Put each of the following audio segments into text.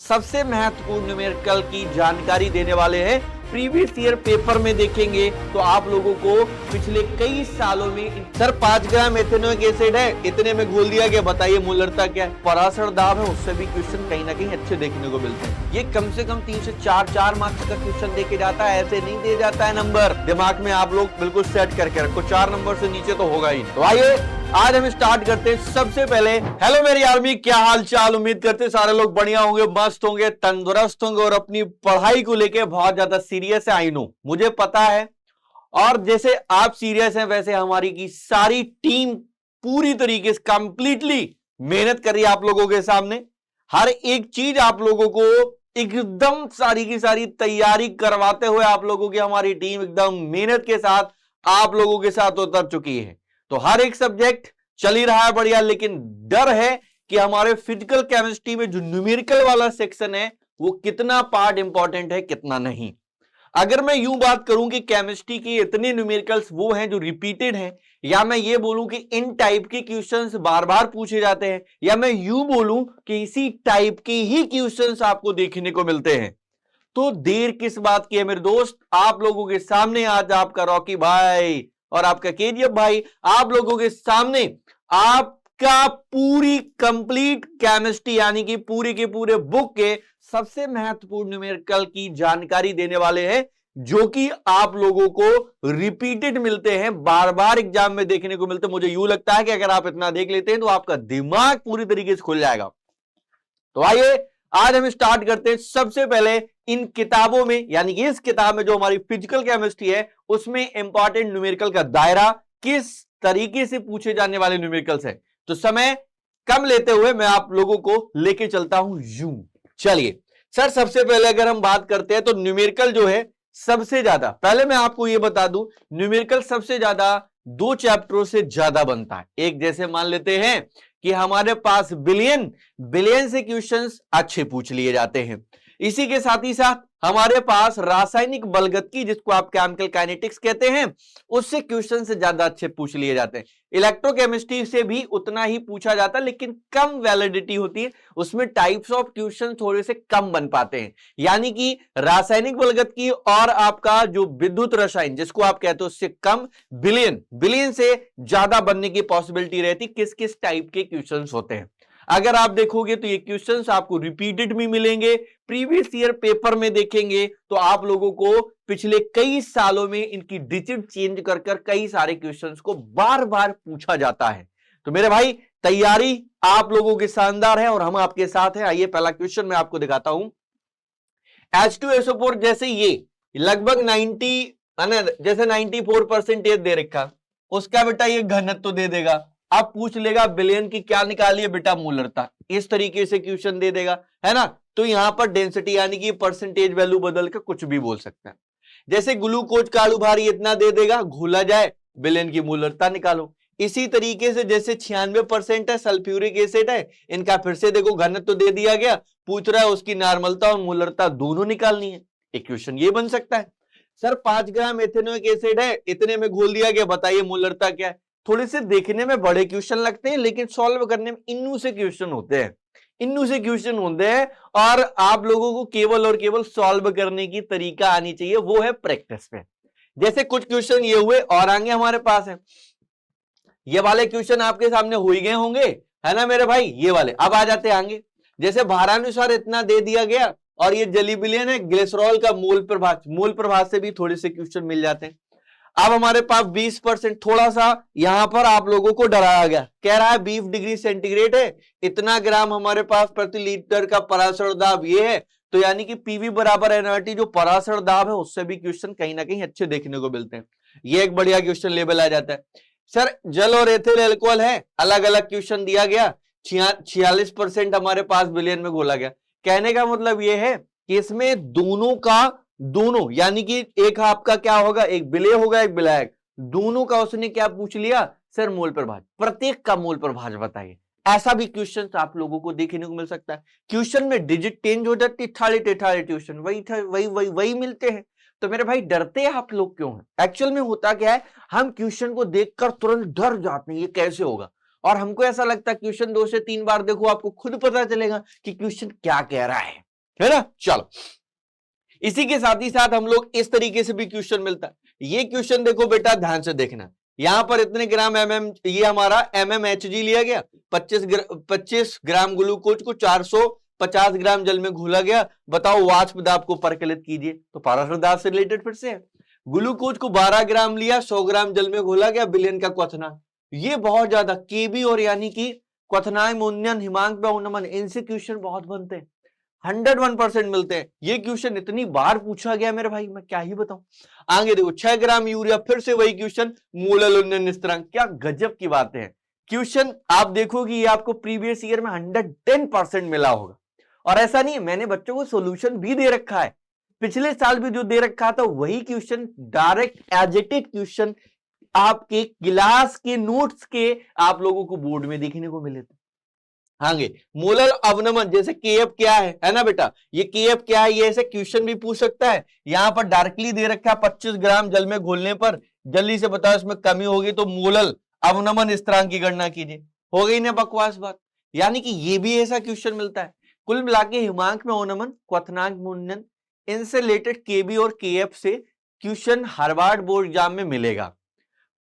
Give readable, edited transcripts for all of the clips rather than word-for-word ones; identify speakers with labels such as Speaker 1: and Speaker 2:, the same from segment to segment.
Speaker 1: सबसे महत्वपूर्ण न्यूमेरिकल की जानकारी देने वाले हैं। प्रीवियस ईयर पेपर में देखेंगे तो आप लोगों को पिछले कई सालों में सर 5 ग्राम एथेनोइक एसिड है, इतने में घोल दिया गया, बताइए मूलरता क्या है? पराशर दाब है, उससे भी क्वेश्चन कहीं ना कहीं अच्छे देखने को मिलते हैं। ये कम से कम 3 से 4 मार्क्स का क्वेश्चन देके जाता है, ऐसे नहीं दे जाता है नंबर। दिमाग में आप लोग बिल्कुल सेट करके रखो, 4 नंबर से नीचे तो होगा ही। तो आइए आज हम स्टार्ट करते हैं। सबसे पहले हेलो मेरी आर्मी, क्या हाल चाल? उम्मीद करते सारे लोग बढ़िया होंगे, मस्त होंगे, तंदुरुस्त होंगे और अपनी पढ़ाई को लेके बहुत ज्यादा सीरियस है। आई नो, मुझे पता है। और जैसे आप सीरियस हैं वैसे हमारी की सारी टीम पूरी तरीके से कंप्लीटली मेहनत कर रही है आप लोगों के सामने। हर एक चीज आप लोगों को एकदम सारी की सारी तैयारी करवाते हुए आप लोगों की हमारी टीम एकदम मेहनत के साथ आप लोगों के साथ उतर चुकी है। तो हर एक सब्जेक्ट चल ही रहा है बढ़िया, लेकिन डर है कि हमारे फिजिकल केमिस्ट्री में जो न्यूमेरिकल वाला सेक्शन है वो कितना पार्ट इंपॉर्टेंट है कितना नहीं। अगर मैं यूं बात करूं कि केमिस्ट्री के इतने न्यूमेरिकल्स वो हैं जो रिपीटेड हैं, या मैं ये बोलूं कि इन टाइप के क्वेश्चंस बार बार पूछे जाते हैं, या मैं यूं बोलूं कि इसी टाइप के ही क्वेश्चंस आपको देखने को मिलते हैं, तो देर किस बात की है मेरे दोस्त? आप लोगों के सामने आज आपका रॉकी भाई और आपका केजीएफ भाई आप लोगों के सामने आपका पूरी कंप्लीट केमिस्ट्री यानी कि पूरी के पूरे बुक के सबसे महत्वपूर्ण न्यूमेरिकल की जानकारी देने वाले हैं, जो कि आप लोगों को रिपीटेड मिलते हैं, बार बार एग्जाम में देखने को मिलते हैं। मुझे यूं लगता है कि अगर आप इतना देख लेते हैं तो आपका दिमाग पूरी तरीके से खुल जाएगा। तो आइए आज हम स्टार्ट करते हैं। सबसे पहले इन किताबों में यानी कि इस किताब में जो हमारी फिजिकल केमिस्ट्री है उसमें इंपॉर्टेंट न्यूमेरिकल का दायरा, किस तरीके से पूछे जाने वाले न्यूमेरिकल्स है। तो समय कम लेते हुए मैं आप लोगों को लेके चलता हूं यूं। चलिए सर, सबसे पहले अगर हम बात करते हैं तो न्यूमेरिकल जो है सबसे ज्यादा, पहले मैं आपको यह बता दूं, न्यूमेरिकल सबसे ज्यादा 2 चैप्टरों से ज्यादा बनता है। एक जैसे मान लेते हैं कि हमारे पास बिलियन से क्वेश्चंस अच्छे पूछ लिए जाते हैं। इसी के साथ ही साथ हमारे पास रासायनिक बलगतकी, जिसको आप केमिकल काइनेटिक्स कहते हैं, उससे क्वेश्चन से ज्यादा अच्छे पूछ लिए जाते हैं। इलेक्ट्रोकेमिस्ट्री से भी उतना ही पूछा जाता है, लेकिन कम वैलिडिटी होती है, उसमें टाइप्स ऑफ क्वेश्चन थोड़े से कम बन पाते हैं। यानी कि रासायनिक बलगतकी और आपका जो विद्युत रसायन जिसको आप कहते हो, उससे कम बिलियन से ज्यादा बनने की पॉसिबिलिटी रहती। किस किस टाइप के क्वेश्चंस होते हैं अगर आप देखोगे तो ये क्वेश्चंस आपको रिपीटेड भी मिलेंगे, प्रीवियस ईयर पेपर में देखेंगे तो आप लोगों को पिछले कई सालों में इनकी डिजिट चेंज कर कई सारे क्वेश्चंस को बार बार पूछा जाता है। तो मेरे भाई तैयारी आप लोगों की शानदार है और हम आपके साथ हैं। आइए पहला क्वेश्चन मैं आपको दिखाता हूं। H2SO4 जैसे ये लगभग 94% दे रखा, उसका बेटा ये घनत्व तो दे देगा। अब पूछ लेगा बिलियन की क्या निकालिए बेटा, मूलरता, इस तरीके से क्वेश्चन दे देगा, है ना। तो यहां पर डेंसिटी यानी कि परसेंटेज वैल्यू बदल के कुछ भी बोल सकता है। जैसे ग्लूकोज का अणु भार इतना दे देगा, घोला जाए, बिलियन की मूलरता निकालो। इसी तरीके से जैसे 96% है सल्फ्यूरिक एसिड है, इनका फिर से देखो घनत्व तो दे दिया गया, पूछ रहा है उसकी नॉर्मलता और मूलरता दोनों निकालनी है। एक क्वेश्चन ये बन सकता है। सर 5 ग्राम एथेनोइक एसिड है, इतने में घोल दिया गया, बताइए मूलरता क्या है। थोड़े से देखने में बड़े क्वेश्चन लगते हैं, लेकिन सॉल्व करने में इन्नू से क्वेश्चन होते हैं और आप लोगों को केवल और केवल सॉल्व करने की तरीका आनी चाहिए, वो है प्रैक्टिस पे। जैसे कुछ क्वेश्चन ये हुए और आगे हमारे पास है, ये वाले क्वेश्चन आपके सामने हो ही गए होंगे, है ना मेरे भाई। ये वाले अब आ जाते हैं आगे। जैसे भारानुसार इतना दे दिया गया और ये जली बिलियन है, ग्लिसरॉल का मूल प्रभाव से भी थोड़े से क्वेश्चन मिल जाते हैं। अब हमारे पास 20%, थोड़ा सा यहां पर आप लोगों को डराया गया, कह रहा है 20 डिग्री सेंटीग्रेड है, इतना ग्राम हमारे पास प्रति लीटर का पराशर दाब ये है, तो यानी कि पीवी बराबर एनआरटी जो पराशर दाब है उससे भी क्वेश्चन कहीं ना कहीं अच्छे देखने को मिलते हैं। ये एक बढ़िया क्वेश्चन लेवल आ जाता है। सर जल और एथिल अल्कोहल है, अलग अलग क्वेश्चन दिया गया, 46% हमारे पास बिलियन में घोला गया। कहने का मतलब यह है कि इसमें दोनों यानी कि एक आपका क्या होगा, एक विलेय होगा एक विलायक, दोनों का उसने क्या पूछ लिया सर, मोल प्रभाज, प्रत्येक का मोल प्रभाज बताइए। ऐसा भी क्वेश्चन आप लोगों को देखने को मिल सकता है। क्वेश्चन में डिजिट चेंज हो जाती, ठाड़े ट्यूशन वही मिलते हैं। तो मेरे भाई डरते आप लोग क्यों हैं? एक्चुअल में होता क्या है, हम क्वेश्चन को देखकर तुरंत डर जाते हैं, ये कैसे होगा, और हमको ऐसा लगता है क्वेश्चन 2 से 3 बार देखो आपको खुद पता चलेगा कि क्वेश्चन क्या कह रहा है। है ना। चलो, इसी के साथ ही साथ हम लोग इस तरीके से भी क्वेश्चन मिलता है। ये क्वेश्चन देखो बेटा, ध्यान से देखना, यहां पर इतने ग्राम ये हमारा MmHg लिया गया, 25 ग्राम ग्लूकोज को 450 ग्राम जल में घोला गया। बताओ वाष्प दाब को परकलित कीजिए। तो पाराशर दाब से रिलेटेड फिर से है। ग्लूकोज को 12 ग्राम लिया, 100 ग्राम जल में घोला गया, विलयन का क्वथनांक। ये बहुत ज्यादा केबी और यानी कि क्वथनांक में उन्नयन, हिमांक में उन्नमन, इनसे क्वेश्चन बहुत बनते हैं, 101% मिलते हैं। ये क्वेश्चन इतनी बार पूछा गया मेरे भाई, मैं क्या ही बताऊं। आगे देखो, 6 ग्राम यूरिया, फिर से वही क्वेश्चन, मूलल उन्नयन स्थिरांक। क्या गजब की बातें हैं। क्वेश्चन आप देखोगे ये आपको प्रीवियस ईयर में 110% मिला होगा। और ऐसा नहीं है, मैंने बच्चों को सोल्यूशन भी दे रखा है, पिछले साल भी जो दे रखा था वही question, direct as it is question आपके क्लास के नोट्स के आप लोगों को बोर्ड में देखने को मिले थे। आगे मोलर अवनमन, जैसे केएफ क्या है ना बेटा, ये केएफ क्या है, ये ऐसे क्वेश्चन भी पूछ सकता है। यहां पर डायरेक्टली दे रखा है 25 ग्राम जल में घोलने पर, जल्दी से बताओ इसमें कमी होगी तो मोलर अवनमन स्थिरांक की गणना कीजिए। हो गई ना बकवास बात। यानी कि ये भी ऐसा क्वेश्चन मिलता है। कुल मिला के हिमांक में अवनमन, क्वथनांक में उन्नयन, इनसे रिलेटेड केबी और केएफ से क्वेश्चन हार्वर्ड बोर्ड एग्जाम में मिलेगा।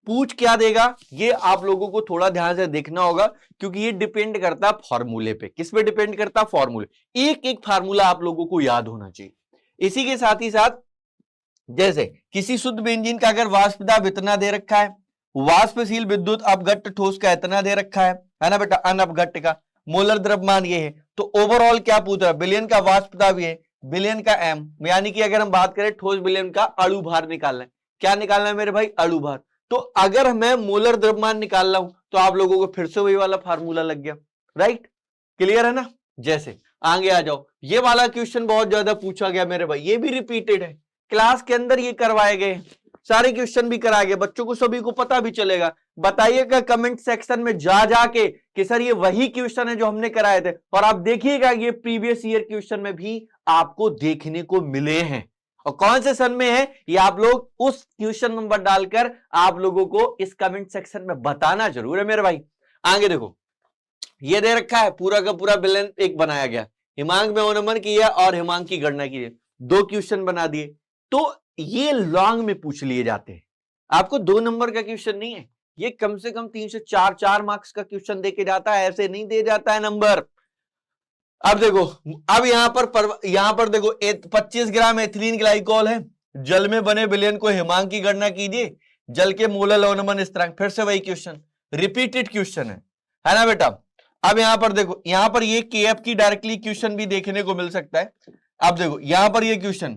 Speaker 1: पूछ क्या देगा ये आप लोगों को थोड़ा ध्यान से देखना होगा, क्योंकि ये डिपेंड करता है फॉर्मूले पे। किस पे डिपेंड करता है? फॉर्मूले। एक एक फार्मूला आप लोगों को याद होना चाहिए। इसी के साथ ही साथ जैसे किसी शुद्ध बेंजीन का अगर वाष्प दाब इतना दे रखा है, वाष्पशील विद्युत अपघट्ट ठोस का इतना दे रखा है ना बेटा, अनअपघट्ट का मोलर द्रव्यमान ये है, तो ओवरऑल क्या पूछ रहा है, विलयन का वाष्प दाब ये, विलयन का एम, यानी कि अगर हम बात करें ठोस विलयन का अणु भार निकालना है। क्या निकालना है मेरे भाई? अणु भार। तो अगर मैं मोलर द्रव्यमान निकाल रहा हूं तो आप लोगों को फिर से वही वाला फार्मूला लग गया। राइट, क्लियर है ना। जैसे आगे आ जाओ, ये वाला क्वेश्चन बहुत ज्यादा पूछा गया मेरे भाई, ये भी रिपीटेड है, क्लास के अंदर ये करवाए गए, सारे क्वेश्चन भी कराए गए, बच्चों को सभी को पता भी चलेगा। बताइएगा कमेंट सेक्शन में जा जाके कि सर ये वही क्वेश्चन है जो हमने कराए थे, और आप देखिएगा ये प्रीवियस ईयर क्वेश्चन में भी आपको देखने को मिले हैं। और कौन से सन में है ये आप लोग उस क्वेश्चन नंबर डालकर आप लोगों को इस कमेंट सेक्शन में बताना जरूर है मेरे भाई। आगे देखो, ये दे रखा है पूरा का पूरा विलयन एक बनाया गया, हिमांक में अवनमन किया और हिमांक की गणना की, 2 क्वेश्चन बना दिए। तो ये लॉन्ग में पूछ लिए जाते हैं, आपको 2 नंबर का क्वेश्चन नहीं है, ये कम से कम 3 से 4 मार्क्स का क्वेश्चन देके जाता है, ऐसे नहीं दे जाता है नंबर। अब देखो, अब यहां पर देखो 25 ग्राम एथिलीन ग्लाइकोल है, जल में बने विलयन को हिमांक की गणना कीजिए, जल के मोलर अवनमन स्थिरांक। फिर से वही क्वेश्चन, रिपीटेड क्वेश्चन है ना बेटा। अब यहां पर देखो, यहां पर ये केएफ की डायरेक्टली क्वेश्चन भी देखने को मिल सकता है। अब देखो यहां पर ये क्वेश्चन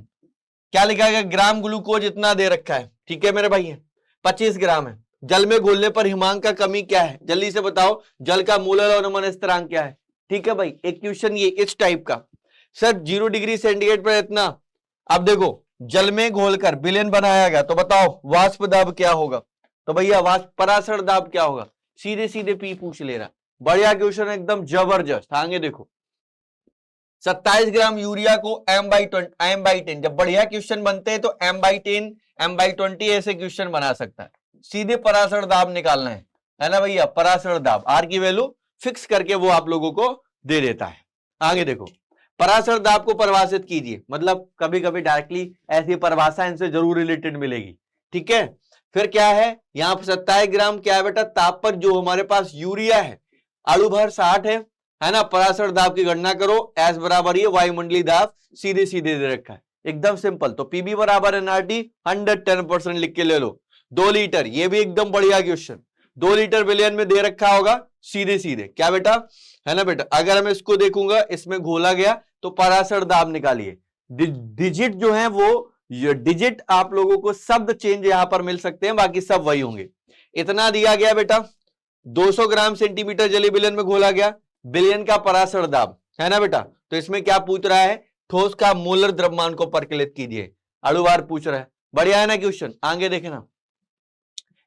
Speaker 1: क्या लिखा है, ग्राम ग्लूकोज इतना दे रखा है, ठीक है मेरे भाई, है 25 ग्राम है, जल में घोलने पर हिमांक का कमी क्या है, जल्दी से बताओ, जल का मोलर अवनमन स्थिरांक क्या है। ठीक है भाई, एक क्वेश्चन ये इस टाइप का, सर 0 डिग्री सेंटीग्रेड पर इतना, अब देखो जल में घोलकर विलयन बनाया गया, तो बताओ वाष्प दाब क्या होगा, तो भैया वाष्प पराशर दाब क्या होगा, सीधे सीधे पी पूछ ले रहा। बढ़िया क्वेश्चन, एकदम जबरदस्त। आगे देखो, 27 ग्राम यूरिया को m/10, जब बढ़िया क्वेश्चन बनते हैं तो m/10 m/20 ऐसे क्वेश्चन बना सकता है। सीधे पराशर दाब निकालना है ना भैया, पराशर दाब आर की वैल्यू फिक्स करके वो आप लोगों को दे देता है। आगे देखो, पराशर दाब को परिभाषित कीजिए, मतलब कभी कभी डायरेक्टली ऐसी परिभाषा इनसे जरूर रिलेटेड मिलेगी। ठीक है, फिर क्या है, यहां पर 27 ग्राम क्या है बेटा, ताप पर जो हमारे पास यूरिया है, अणु भर 60 है ना, पराशर दाब की गणना करो, एस बराबर ये वायुमंडलीय दाब, सीधे सीधे दे रखा है, एकदम सिंपल। तो पीबी बराबर एनआरटी 110% लिख के ले लो। 2 लीटर, ये भी एकदम बढ़िया क्वेश्चन, 2 लीटर विलयन में दे रखा होगा, सीधे सीधे क्या बेटा, है ना बेटा। अगर मैं इसको देखूंगा, इसमें घोला गया तो पराशर दाब निकालिए। डिजिट जो है वो, डिजिट आप लोगों को शब्द चेंज यहां पर मिल सकते हैं, बाकी सब वही होंगे। इतना दिया गया बेटा, 200 ग्राम सेंटीमीटर जलीय विलयन में घोला गया, विलयन का पराशर दाब, है ना बेटा। तो इसमें क्या पूछ रहा है, ठोस का मोलर द्रव्यमान को परिकलित कीजिए, अणु भार पूछ रहा है। बढ़िया है ना क्वेश्चन। आगे देखना,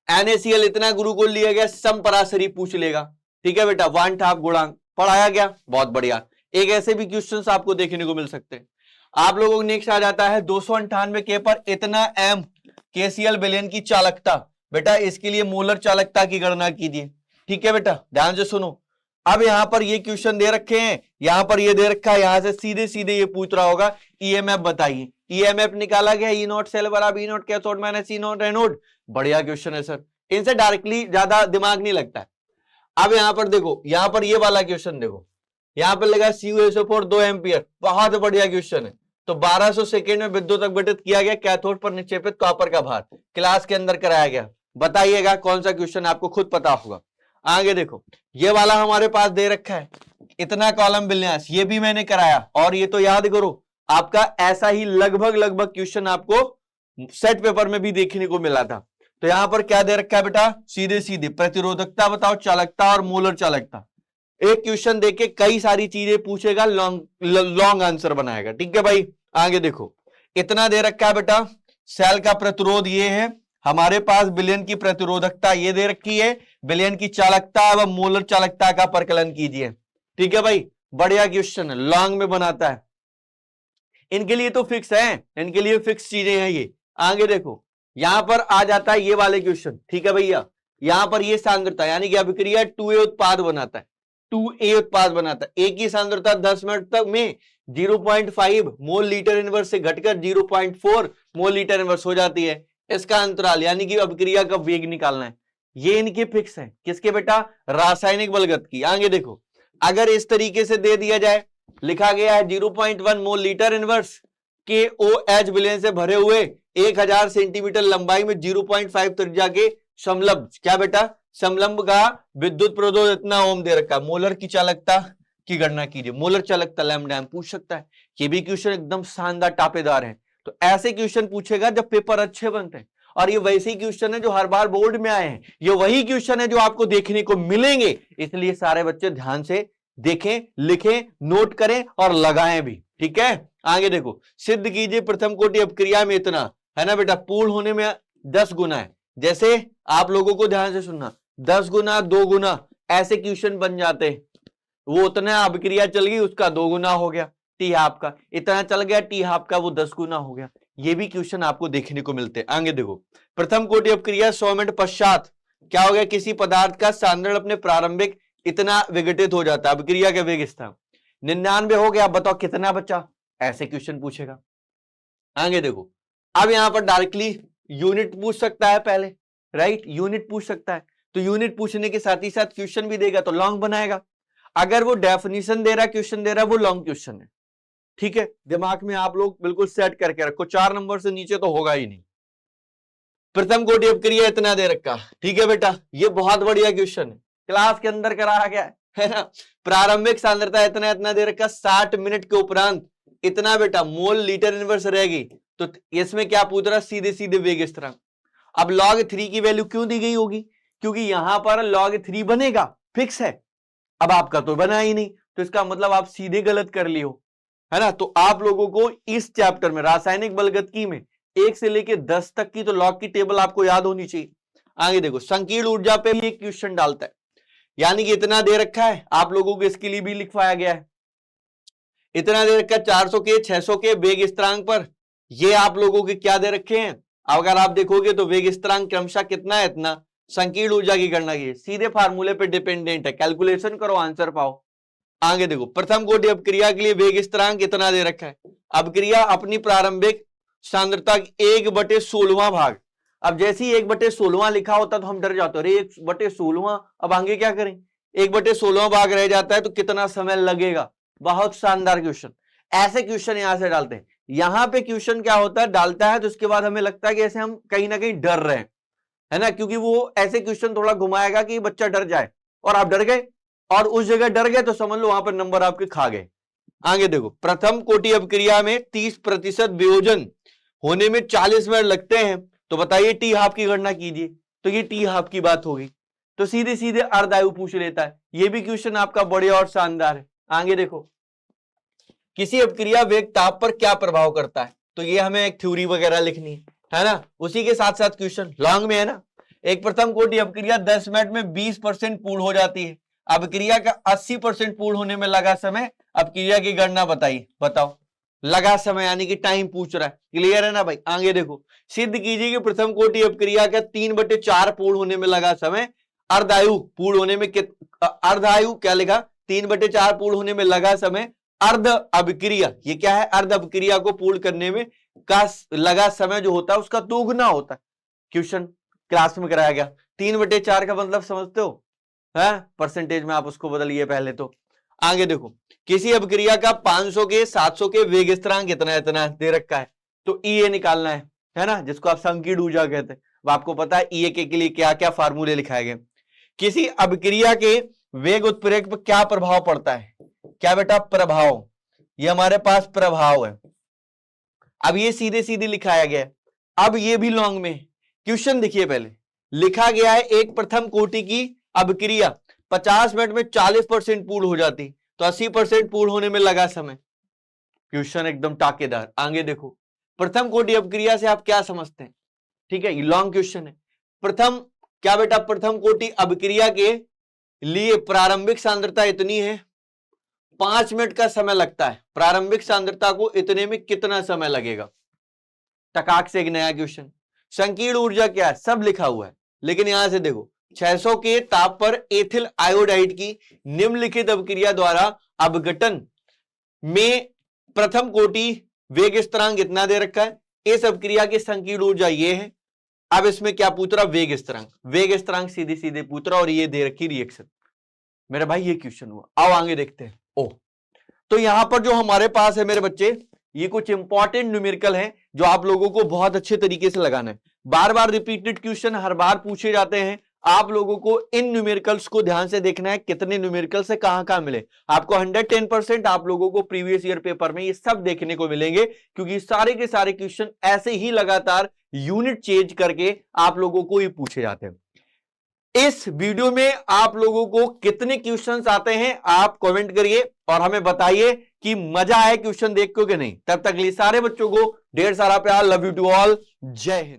Speaker 1: NaCl इतना ग्लूकोज लिया गया, सम पराशरी पूछ लेगा। ठीक है बेटा, 1/2 गुणांक पढ़ाया गया, बहुत बढ़िया। एक ऐसे भी क्वेश्चंस आपको देखने को मिल सकते हैं। आप लोगों को नेक्स्ट आ जाता है 298 के पर इतना m KCl विलयन की चालकता, बेटा इसके लिए मोलर चालकता की गणना कीजिए। ठीक है बेटा, ध्यान से सुनो, अब यहां पर ये क्वेश्चन दे रखे हैं, यहां पर ये दे रखा है, यहां से सीधे सीधे ये पूछ रहा होगा ईएमएफ बताइए। ईएमएफ निकाला गया ई नॉट सेल बराबर E naught cathode minus E naught anode. बढ़िया क्वेश्चन है सर, इनसे डायरेक्टली ज्यादा दिमाग नहीं लगता है। अब यहां पर देखो, यहां पर ये वाला क्वेश्चन देखो, यहां पर लगा CuSO4 2 एम्पियर, बहुत बढ़िया क्वेश्चन है। तो 1200 सेकेंड में विद्युत अपघटित किया गया कैथोड पर निक्षेपित कॉपर का भार, क्लास के अंदर कराया गया। बताइएगा कौन सा क्वेश्चन, आपको खुद पता होगा। आगे देखो, ये वाला हमारे पास दे रखा है, इतना कॉलम विन्यास, ये भी मैंने कराया। और ये तो याद करो, आपका ऐसा ही लगभग क्वेश्चन आपको सेट पेपर में भी देखने को मिला था। तो यहां पर क्या दे रखा है बेटा, सीधे सीधे प्रतिरोधकता बताओ, चालकता और मोलर चालकता। एक क्वेश्चन देके कई सारी चीजें पूछेगा, लॉन्ग आंसर बनाएगा। ठीक है भाई, आगे देखो, इतना दे रखा है बेटा, सेल का प्रतिरोध ये है हमारे पास, बिलियन की प्रतिरोधकता ये दे रखी है, बिलियन की चालकता व मोलर चालकता का परकलन कीजिए। ठीक है भाई, बढ़िया क्वेश्चन है, लॉन्ग में बनाता है। इनके लिए तो फिक्स है, इनके लिए फिक्स चीजें हैं ये। आगे देखो, यहां पर आ जाता है ये वाले क्वेश्चन। ठीक है भैया, यहां पर ये सांद्रता यानी कि अभिक्रिया 2A उत्पाद बनाता है, 2A उत्पाद बनाता है। एक ही सांद्रता 10 मिनट तक में 0.5 मोल लीटर इनवर्स से घटकर 0.4 मोल लीटर इनवर्स हो जाती है। इसका अंतराल यानी कि अभिक्रिया का वेग निकालना है। ये इनके फिक्स है, किसके बेटा, रासायनिक बलगत की। आगे देखो, अगर इस तरीके से दे दिया जाए, लिखा गया है 0.1 मोल लीटर इनवर्स के OH विलयन से भरे हुए 1000 सेंटीमीटर लंबाई में 0.5 त्रिज्या के समलंब, क्या बेटा, समलंब का विद्युत प्रतिरोध इतना ओम दे रखा है। मोलर की चालकता की गणना कीजिए, मोलर चालकता लैम्डा पूछ सकता है। ये भी क्वेश्चन एकदम शानदार टापेदार है। तो ऐसे क्वेश्चन पूछेगा जब पेपर अच्छे बनते हैं, और ये वैसे ही क्वेश्चन है जो हर बार बोर्ड में आए हैं, ये वही क्वेश्चन है जो आपको देखने को मिलेंगे। इसलिए सारे बच्चे ध्यान से देखें, लिखें, नोट करें और लगाएं भी। ठीक है, आगे देखो, सिद्ध कीजिए प्रथम कोटि अपक्रिया में इतना, है ना बेटा, पूर्ण होने में 10 गुना है। जैसे आप लोगों को ध्यान से सुनना, 10 गुना 2 गुना ऐसे क्वेश्चन बन जाते हैं। वो उतना अभिक्रिया चल गई, उसका 2 गुना हो गया, टी हाफ का इतना चल गया, टी हाफ का वो 10 गुना हो गया। ये भी क्वेश्चन आपको देखने को मिलते हैं। आगे देखो, प्रथम कोटि अपक्रिया 100 मिनट पश्चात क्या हो गया, किसी पदार्थ का सांद्रण अपने प्रारंभिक इतना विघटित हो जाता है, अभिक्रिया का वेग स्थान 99 हो गया, बताओ कितना बचा, ऐसे क्वेश्चन पूछेगा। आगे देखो, अब यहां पर डायरेक्टली यूनिट पूछ सकता है पहले, राइट, यूनिट पूछ सकता है। तो यूनिट पूछने के साथ ही साथ क्वेश्चन भी देगा, तो लॉन्ग बनाएगा। अगर वो डेफिनेशन दे रहा है, क्वेश्चन दे रहा है, वो लॉन्ग क्वेश्चन है। ठीक है, दिमाग में आप लोग बिल्कुल सेट करके रखो, 4 नंबर से नीचे तो होगा ही नहीं। प्रथम कोटि अपक्रिया इतना दे रखा, ठीक है बेटा, ये बहुत बढ़िया क्वेश्चन है, क्लास के अंदर कराया गया है ना। प्रारंभिक सांद्रता इतना इतना दे रखा, 60 मिनट के उपरांत इतना बेटा मोल लीटर इनवर्स रहेगी। तो इसमें क्या पूछ रहा, सीधे सीधे वेग स्थिरांक। अब log 3 की वैल्यू क्यों दी गई होगी, क्योंकि यहां पर log 3 बनेगा, फिक्स है। अब आपका तो बना ही नहीं, तो इसका मतलब आप सीधे गलत कर लिए हो, है ना। तो आप लोगों को इस चैप्टर में रासायनिक बलगतकी में 1 से लेके 10 तक की तो लॉग की टेबल आपको याद होनी चाहिए। आगे देखो, संकीर्ण ऊर्जा पे भी एक क्वेश्चन डालता है, यानी कि इतना दे रखा है, आप लोगों को इसके लिए भी लिखवाया गया है। इतना दे रखा है 400 के 600 के वेग स्थिरांक पर, ये आप लोगों के क्या दे रखे हैं। अगर आप देखोगे तो वेग स्थिरांक क्रमशः कितना है, इतना। संकीर्ण ऊर्जा की गणना की, सीधे फार्मूले पे डिपेंडेंट है, कैलकुलेशन करो आंसर पाओ। आगे देखो, प्रथम कोटि अपक्रिया के लिए वेग स्थिरांक इतना दे रखा है, अपक्रिया अपनी प्रारंभिक सांद्रता 1/16वां भाग। अब जैसे ही 1/16वां लिखा होता तो हम डर जाते, अरे 1/16वां, अब आगे क्या करें, 1/16वां भाग रह जाता है तो कितना समय लगेगा। बहुत शानदार क्वेश्चन, ऐसे क्वेश्चन यहां से डालते हैं। यहां पे क्वेश्चन क्या होता है, डालता है तो उसके बाद हमें लगता है कि ऐसे हम कहीं ना कहीं डर रहे हैं, है ना, क्योंकि वो ऐसे क्वेश्चन थोड़ा घुमाएगा कि बच्चा डर जाए, और आप डर गए, और उस जगह डर गए तो समझ लो वहां पर नंबर आपके खा गए। आगे देखो, प्रथम कोटि अपक्रिया में 30% वियोजन होने में 40 मिनट लगते हैं, तो बताइए टी हाफ की गणना कीजिए। तो ये टी हाफ की बात होगी, तो सीधे सीधे अर्धायु पूछ लेता है। ये भी क्वेश्चन आपका बढ़िया और शानदार है। आगे देखो, किसी अपक्रिया वेग ताप पर क्या प्रभाव करता है, तो ये हमें एक थ्योरी वगैरह लिखनी है ना। उसी के साथ साथ क्वेश्चन लॉन्ग में है ना, एक प्रथम कोटि अपक्रिया 10 मिनट में 20% पूर्ण हो जाती है, अपक्रिया का 80% पूर्ण होने में लगा समय, अपक्रिया की गणना बताइए, बताओ। लगा समय यानी कि टाइम पूछ रहा है, क्लियर है ना भाई। आगे देखो, सिद्ध कीजिए कि प्रथम कोटि अपक्रिया का 3/4 पूर्ण होने में लगा समय अर्धायु पूर्ण होने में अर्धायु क्या लिखा, 3/4 पूर्ण होने में लगा समय। अर्ध अभिक्रिया, ये क्या है, अर्ध अभिक्रिया को पूर्ण करने में का लगा समय जो होता है उसका दोगुना होता है। क्वेश्चन क्लास में कराया गया। 3/4 का मतलब समझते हो, है परसेंटेज में आप उसको बदलिए पहले तो। आगे देखो, किसी अभिक्रिया का 500 के 700 के वेग स्थिरांक इतना इतना दे रखा है, तो ई निकालना है ना, जिसको आप संकीर्ण ऊर्जा कहते हैं। वो आपको पता है ई के लिए क्या क्या फार्मूले लिखाए गए। किसी अभिक्रिया के वेग उत्प्रेरक पर क्या प्रभाव पड़ता है, क्या बेटा, प्रभाव, ये हमारे पास प्रभाव है। अब ये सीधे सीधे लिखाया गया है, अब ये भी लॉन्ग में। क्वेश्चन देखिए, पहले लिखा गया है एक प्रथम कोटि की अभिक्रिया 50 मिनट में 40% पूर्ण हो जाती, तो 80% पूर्ण होने में लगा समय। क्वेश्चन एकदम टाकेदार। आगे देखो, प्रथम कोटि अभिक्रिया से आप क्या समझते हैं, ठीक है, ये लॉन्ग क्वेश्चन है। प्रथम क्या बेटा, प्रथम कोटि अभिक्रिया के लिए प्रारंभिक सांद्रता इतनी है, 5 मिनट का समय लगता है। प्रारंभिक सांद्रता को इतने में कितना समय लगेगा, टकाक से एक नया क्वेश्चन। संकीर्ण ऊर्जा क्या है, सब लिखा हुआ है, लेकिन यहां से देखो 600 के ताप पर एथिल आयोडाइड की निम्नलिखित अभिक्रिया द्वारा अपघटन में प्रथम कोटि वेग स्थिरांक इतना दे रखा है। इस अभिक्रिया की संकीर्ण ऊर्जा ये है। अब इसमें क्या पूछ रहा, वेग स्थिरांक, वेग स्थिरांक सीधे सीधे पूछ रहा, और ये दे रखी रिएक्शन। मेरे भाई ये क्वेश्चन हुआ। आओ आगे देखते हैं। ओ, तो यहां पर जो हमारे पास है मेरे बच्चे, ये कुछ इंपॉर्टेंट न्यूमेरिकल हैं जो आप लोगों को बहुत अच्छे तरीके से लगाना है। बार बार रिपीटेड क्वेश्चन हर बार पूछे जाते हैं। आप लोगों को इन न्यूमेरिकल्स को ध्यान से देखना है, कितने न्यूमेरिकल से कहां मिले। आपको 110% आप लोगों को प्रीवियस ईयर पेपर में ये सब देखने को मिलेंगे, क्योंकि सारे के सारे क्वेश्चन ऐसे ही लगातार यूनिट चेंज करके आप लोगों को ये पूछे जाते हैं। इस वीडियो में आप लोगों को कितने क्वेश्चंस आते हैं आप कमेंट करिए और हमें बताइए कि मजा आए क्वेश्चन देख के कि नहीं। तब तक लिए सारे बच्चों को ढेर सारा प्यार। Love you to all. जय हिंद।